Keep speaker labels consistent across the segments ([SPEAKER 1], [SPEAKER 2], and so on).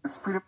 [SPEAKER 1] It's pretty.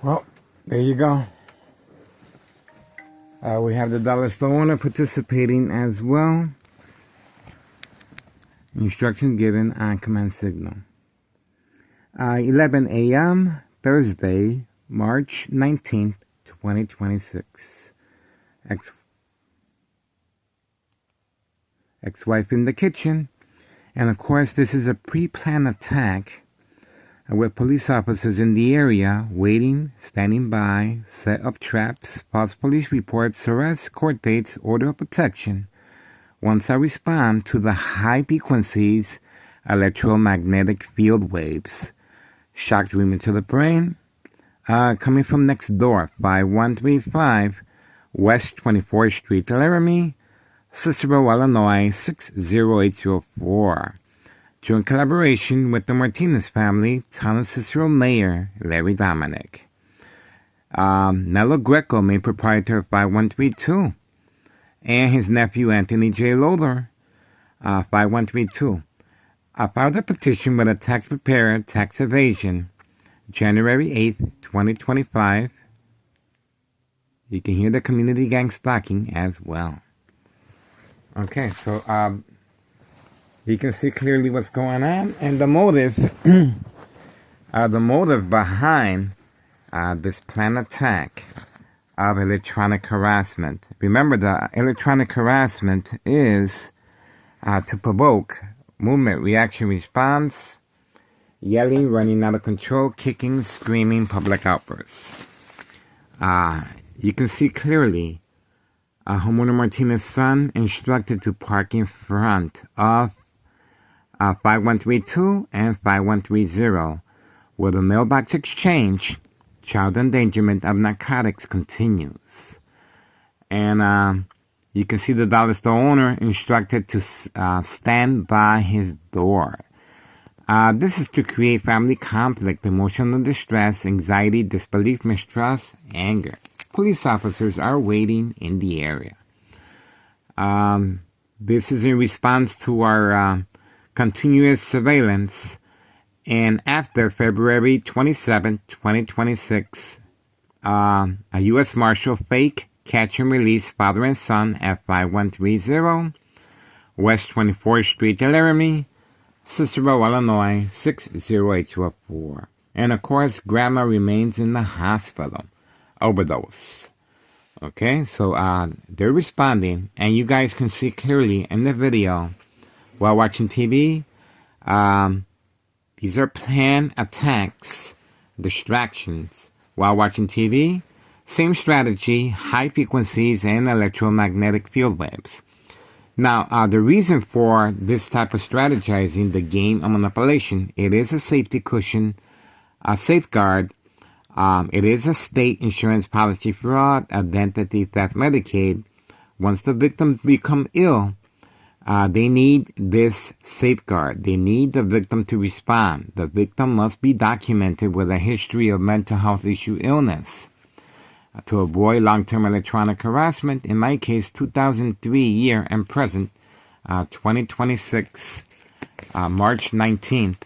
[SPEAKER 1] Well, there you go. We have the dollar store owner participating as well. Instructions given on command signal. 11 a.m. Thursday, March 19th, 2026. Ex-wife in the kitchen. And of course, this is a pre-planned attack with police officers in the area waiting, standing by, set up traps, false police reports, arrests, court dates, order of protection. Once I respond to the high frequencies, electromagnetic field waves, shock treatment to the brain, coming from next door, 5135 West 24th Street, Laramie, Cicero, Illinois, 60804. Joint collaboration with the Martinez family, Town of Cicero Mayor Larry Dominic. Nello Greco, main proprietor of 5132. And his nephew Anthony J. Lothar, 5132. I filed a petition with a tax preparer, tax evasion, January 8th, 2025. You can hear the community gang stalking as well. Okay, so you can see clearly what's going on, and the motive the motive behind this planned attack of electronic harassment. Remember, the electronic harassment is to provoke movement, reaction, response, yelling, running out of control, kicking, screaming, public outbursts. You can see clearly homeowner Martinez's son instructed to park in front of 5132 and 5130, where the mailbox exchange, child endangerment of narcotics continues. And you can see the dollar store owner instructed to stand by his door. This is to create family conflict, emotional distress, anxiety, disbelief, mistrust, anger. Police officers are waiting in the area. This is in response to our continuous surveillance. And after February 27, 2026, a U.S. Marshal fake catch and release father and son at 5130 West 24th Street, Laramie, Cicero, Illinois, 60804. And of course, grandma remains in the hospital. Overdose. Okay, so they're responding, and you guys can see clearly in the video while watching TV. These are planned attacks, distractions while watching TV. Same strategy, high frequencies and electromagnetic field waves. Now, the reason for this type of strategizing, the game of manipulation, it is a safety cushion, a safeguard. It is a state insurance policy fraud, identity theft, Medicaid. Once the victims become ill, they need this safeguard. They need the victim to respond. The victim must be documented with a history of mental health issue illness. To avoid long-term electronic harassment, in my case, 2003 year and present, 2026, March 19th,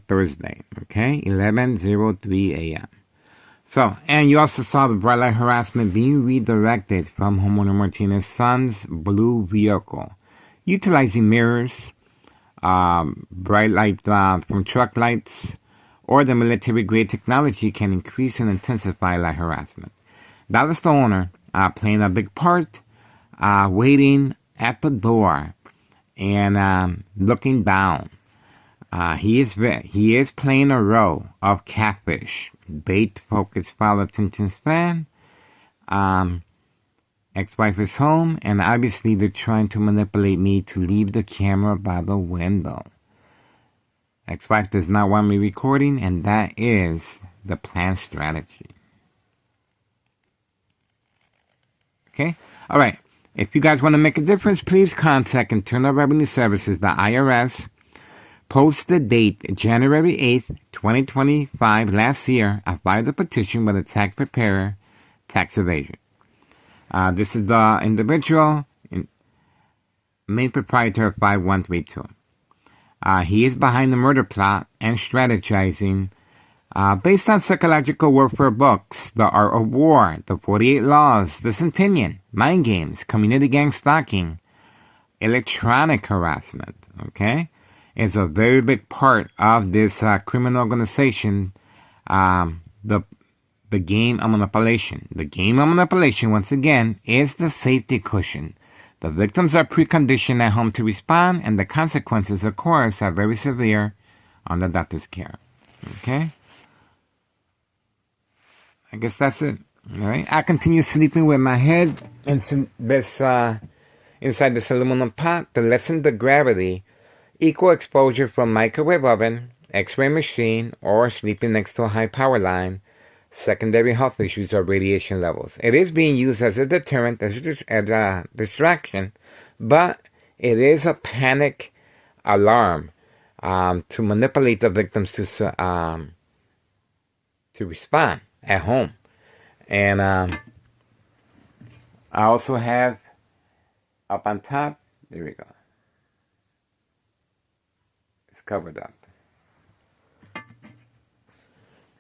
[SPEAKER 1] Thursday, okay, 11:03 a.m. So, and you also saw the bright light harassment being redirected from homeowner Martinez's son's blue vehicle, utilizing mirrors, bright light from truck lights, or the military-grade technology can increase and intensify light harassment. That was the owner playing a big part, waiting at the door and looking down. He is playing a role of catfish, bait, focus, follow, attention span. Ex-wife is home, and obviously they're trying to manipulate me to leave the camera by the window. Ex-wife does not want me recording, and that is the planned strategy. Okay? All right. If you guys want to make a difference, please contact Internal Revenue Services, the IRS. Post the date, January 8th, 2025, last year. I filed a petition with a tax preparer, tax evasion. This is the individual, main proprietor of 5132. He is behind the murder plot and strategizing based on psychological warfare books, The Art of War, The 48 Laws, The Centennial, Mind Games, Community Gang Stalking, Electronic Harassment, okay? Is a very big part of this criminal organization, the game of manipulation. The game of manipulation, once again, is the safety cushion. The victims are preconditioned at home to respond, and the consequences, of course, are very severe on the doctor's care. Okay? I guess that's it. All right? I continue sleeping with my head inside this aluminum pot to lessen the gravity. Equal exposure from microwave oven, X-ray machine, or sleeping next to a high power line. Secondary health issues or radiation levels. It is being used as a deterrent, as a distraction, but it is a panic alarm to manipulate the victims to respond at home. And I also have up on top, there we go. It's covered up.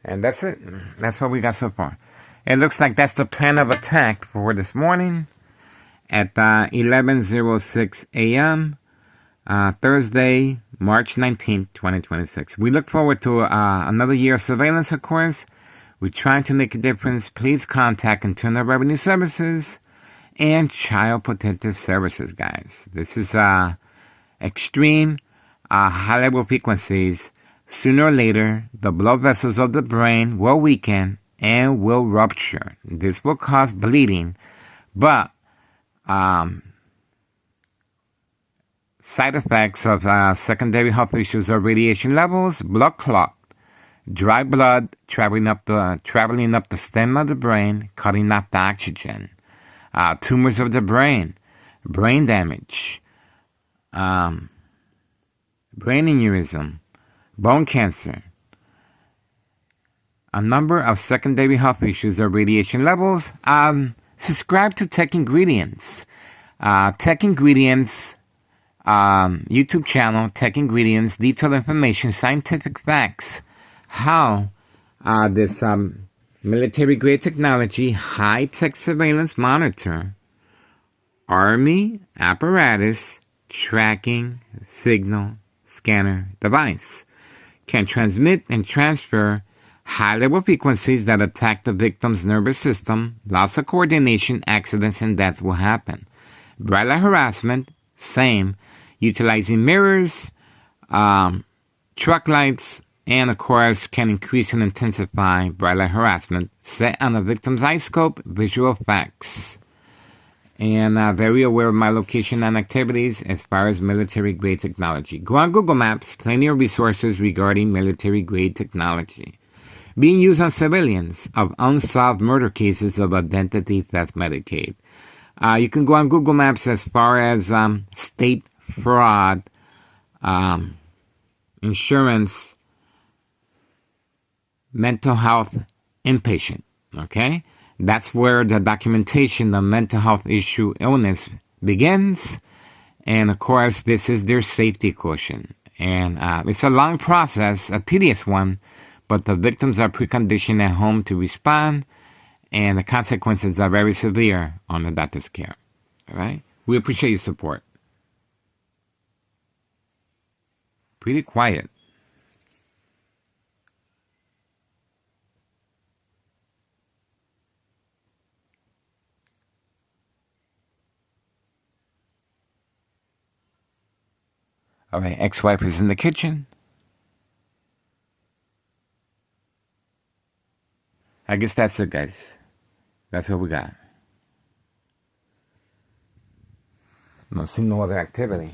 [SPEAKER 1] And that's it. That's what we got so far. It looks like that's the plan of attack for this morning at 11:06 a.m. Thursday, March 19th, 2026. We look forward to another year of surveillance, of course. We're trying to make a difference. Please contact Internal Revenue Services and Child Protective Services, guys. This is extreme, high level frequencies. Sooner or later, the blood vessels of the brain will weaken and will rupture. This will cause bleeding, but side effects of secondary health issues are radiation levels, blood clot, dry blood traveling up the stem of the brain, cutting off the oxygen, tumors of the brain damage, brain aneurysm, bone cancer. A number of secondary health issues or radiation levels. Subscribe to Tech Ingredients. Tech Ingredients YouTube channel, Tech Ingredients, detailed information, scientific facts, how this military-grade technology, high-tech surveillance monitor, Army apparatus, tracking, signal, scanner device can transmit and transfer high-level frequencies that attack the victim's nervous system. Loss of coordination, accidents, and death will happen. Bright light harassment, same. Utilizing mirrors, truck lights, and of course can increase and intensify bright light harassment set on the victim's eye scope, visual effects. And very aware of my location and activities as far as military-grade technology. Go on Google Maps, plenty of resources regarding military-grade technology. Being used on civilians of unsolved murder cases of identity theft Medicaid. You can go on Google Maps as far as state fraud, insurance, mental health inpatient, okay? That's where the documentation of mental health issue illness begins. And of course, this is their safety quotient. And it's a long process, a tedious one, but the victims are preconditioned at home to respond, and the consequences are very severe on the doctor's care. All right? We appreciate your support. Pretty quiet. All right, ex-wife is in the kitchen. I guess that's it, guys. That's what we got. No, see no other activity.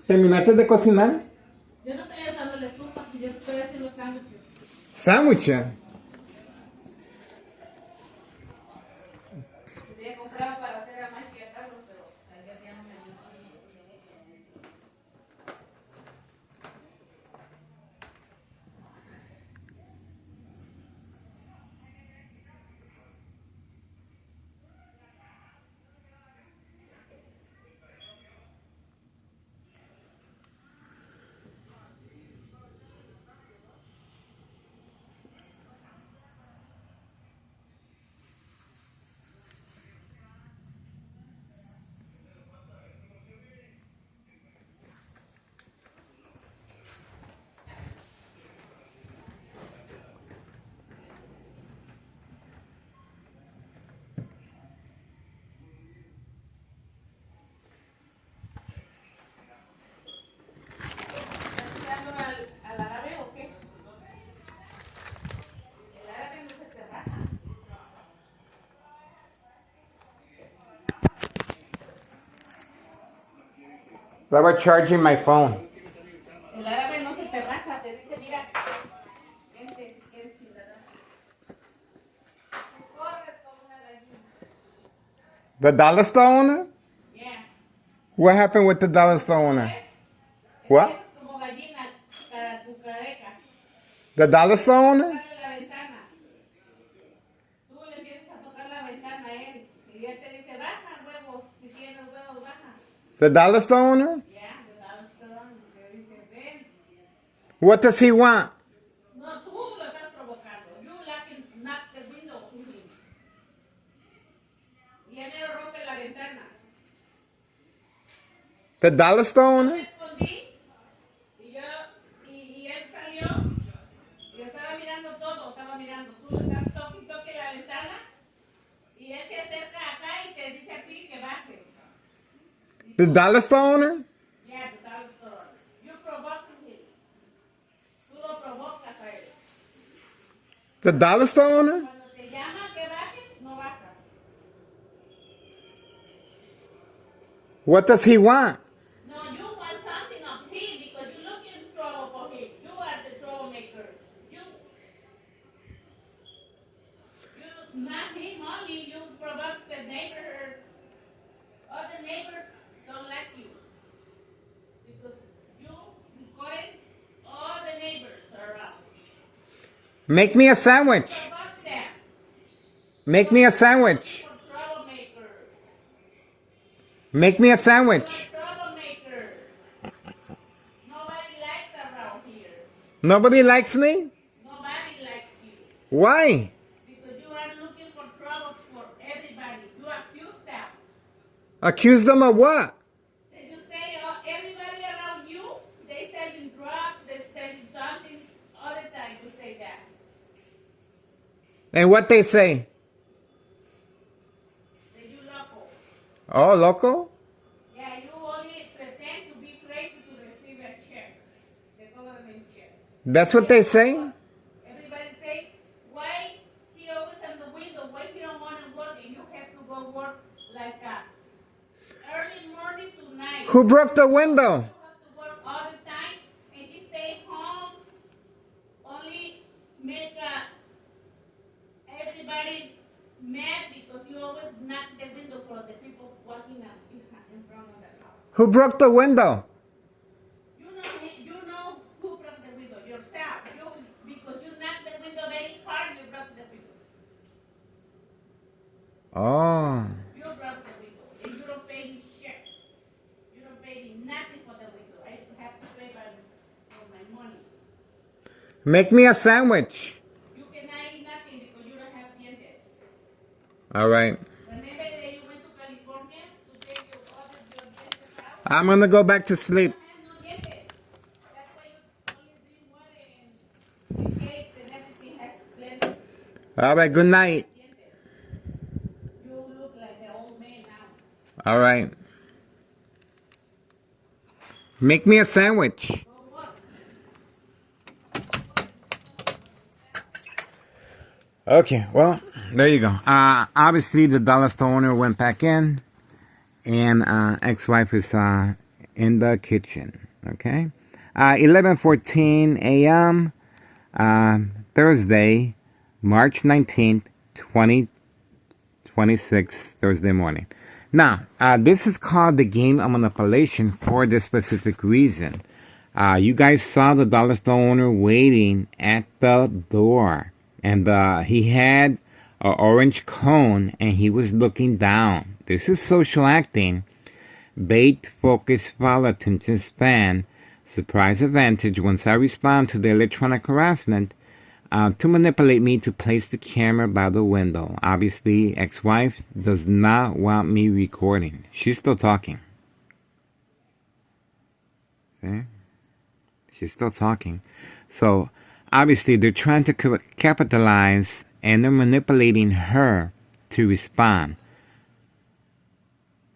[SPEAKER 1] ¿Terminaste de cocinar?
[SPEAKER 2] Yo no estoy usando la estufa, yo estoy haciendo sándwiches.
[SPEAKER 1] ¿Sándwiches?
[SPEAKER 2] Quería comprar para hacer a Mike y a Carlos, pero ayer ya no me ayudó.
[SPEAKER 1] I was charging my phone.
[SPEAKER 2] El árabe no se te raja, te dice, mira, vente si quieres ciudadano. Corre como una gallina.
[SPEAKER 1] The dollar store owner?
[SPEAKER 2] Yeah.
[SPEAKER 1] What happened with the dollar store owner? What?
[SPEAKER 2] Como gallina, cucareca.
[SPEAKER 1] The dollar store owner?
[SPEAKER 2] Tocarle la ventana. Tú le empiezas a tocar la ventana a él. Y él te dice, baja huevos, si tienes huevos, baja.
[SPEAKER 1] The dollar store owner?
[SPEAKER 2] Yeah, the dollar store owner. Te dice, ven.
[SPEAKER 1] What does he want?
[SPEAKER 2] No, tú lo estás provocando. You lacking
[SPEAKER 1] The dollar store
[SPEAKER 2] Yo
[SPEAKER 1] owner?
[SPEAKER 2] me escondí y él salió y estaba mirando todo, estaba mirando. Tú le estás toque la ventana y él se acerca acá y te dice a ti que bajes.
[SPEAKER 1] The dollar store owner?
[SPEAKER 2] Ya, the dollar store. You provoked him. Tú lo provocas a él.
[SPEAKER 1] The dollar store owner?
[SPEAKER 2] Cuando te llama que bajes, no bajas.
[SPEAKER 1] What does he want?
[SPEAKER 2] No, you want something of him because you're looking trouble for him. You are the troublemaker. You not him only, you provoke the neighbors. All the neighbors don't like you. Because you got all the neighbors around.
[SPEAKER 1] Make me a sandwich.
[SPEAKER 2] Provoke them.
[SPEAKER 1] Make me a sandwich.
[SPEAKER 2] For troublemaker.
[SPEAKER 1] Make me a sandwich.
[SPEAKER 2] Troublemaker. Nobody likes around here.
[SPEAKER 1] Nobody likes me?
[SPEAKER 2] Nobody likes you.
[SPEAKER 1] Why?
[SPEAKER 2] Because you are looking for trouble for everybody. You accuse them.
[SPEAKER 1] Accuse them of what?
[SPEAKER 2] Then you say everybody around you, they selling drugs, they selling something, all the time you say that.
[SPEAKER 1] And what they say?
[SPEAKER 2] That you local.
[SPEAKER 1] Oh, loco?
[SPEAKER 2] Yeah, you only pretend to be crazy to receive a check, the government check.
[SPEAKER 1] That's what they say?
[SPEAKER 2] Everybody say, why he always on the window, why he don't want to work and you have to go work like that. Early morning to night.
[SPEAKER 1] Who broke the window?
[SPEAKER 2] You have to work all the time and he stay home, only make everybody mad because you always knock the window for the people walking in front of the house.
[SPEAKER 1] Who broke the window?
[SPEAKER 2] You know who broke the window yourself. Because you knocked the window very hard, you broke the window.
[SPEAKER 1] Oh.
[SPEAKER 2] You broke the window and you don't pay me shit. You don't pay me nothing for the window. I have to pay for my money.
[SPEAKER 1] Make me a sandwich.
[SPEAKER 2] You cannot eat nothing because you don't have dientes.
[SPEAKER 1] All right.
[SPEAKER 2] Remember that you went to California to take all your dientes out?
[SPEAKER 1] I'm going to go back to sleep.
[SPEAKER 2] You don't have no dientes. That's why you only drink water and cakes and everything has plenty
[SPEAKER 1] All right. Good night.
[SPEAKER 2] dientes. You look like the old man now.
[SPEAKER 1] All right. Make me a sandwich.
[SPEAKER 2] Go work.
[SPEAKER 1] Okay, well, there you go. Obviously, the dollar store owner went back in, and ex-wife is in the kitchen. Okay, 11:14 a.m. Thursday, March 19th, 2026, Thursday morning. Now, this is called the game of manipulation for this specific reason. You guys saw the dollar store owner waiting at the door. And he had an orange cone and he was looking down. This is social acting. Bait, focus, follow, attention span, surprise advantage once I respond to the electronic harassment to manipulate me to place the camera by the window. Obviously, ex-wife does not want me recording. She's still talking. Okay? She's still talking. So, obviously, they're trying to capitalize and they're manipulating her to respond.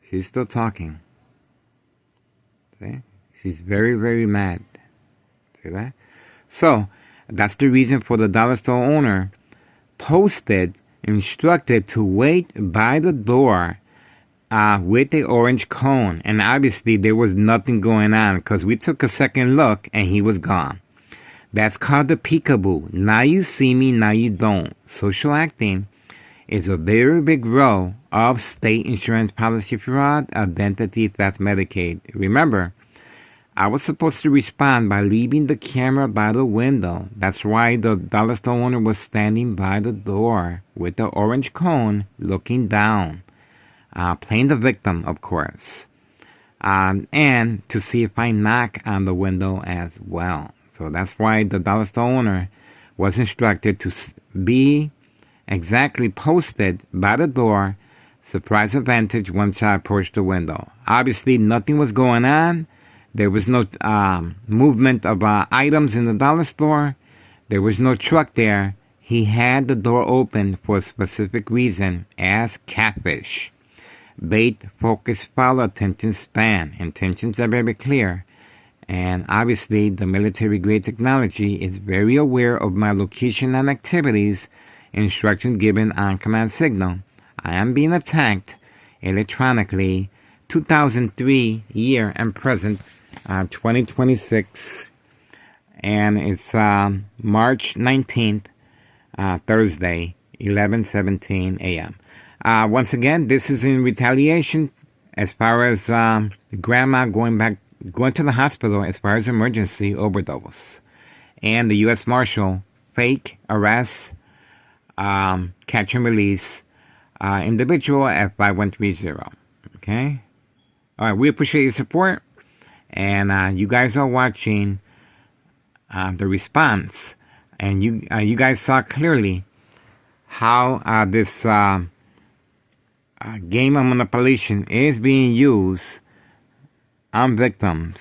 [SPEAKER 1] She's still talking. See? She's very, very mad. See that? So, that's the reason for the dollar store owner instructed to wait by the door with the orange cone. And obviously, there was nothing going on because we took a second look and he was gone. That's called the peekaboo. Now you see me, now you don't. Social acting is a very big role of state insurance policy fraud, identity theft, Medicaid. Remember, I was supposed to respond by leaving the camera by the window. That's why the dollar store owner was standing by the door with the orange cone looking down. Playing the victim, of course. And to see if I knock on the window as well. So that's why the dollar store owner was instructed to be exactly posted by the door surprise advantage once I approached the window. Obviously, nothing was going on. There was no movement of items in the dollar store. There was no truck there. He had the door open for a specific reason, as catfish. Bait, focus, follow, attention span. Intentions are very clear. And obviously, the military-grade technology is very aware of my location and activities, instructions given on command signal. I am being attacked electronically. 2003 year and present, 2026. And it's March 19th, Thursday, 11:17 a.m. Once again, this is in retaliation as far as grandma going to the hospital as far as emergency overdose. And the U.S. Marshal, fake arrest, catch and release, individual at 5130. Okay? All right, we appreciate your support. And you guys are watching the response. And you guys saw clearly how this game of manipulation is being used on victims.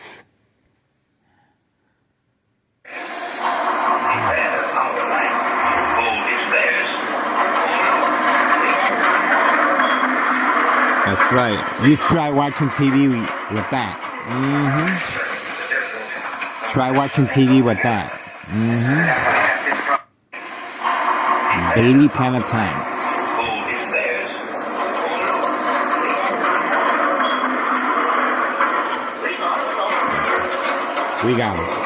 [SPEAKER 1] That's right. You try watching TV with that. Try watching TV with that. Daily Planet Times. We got him.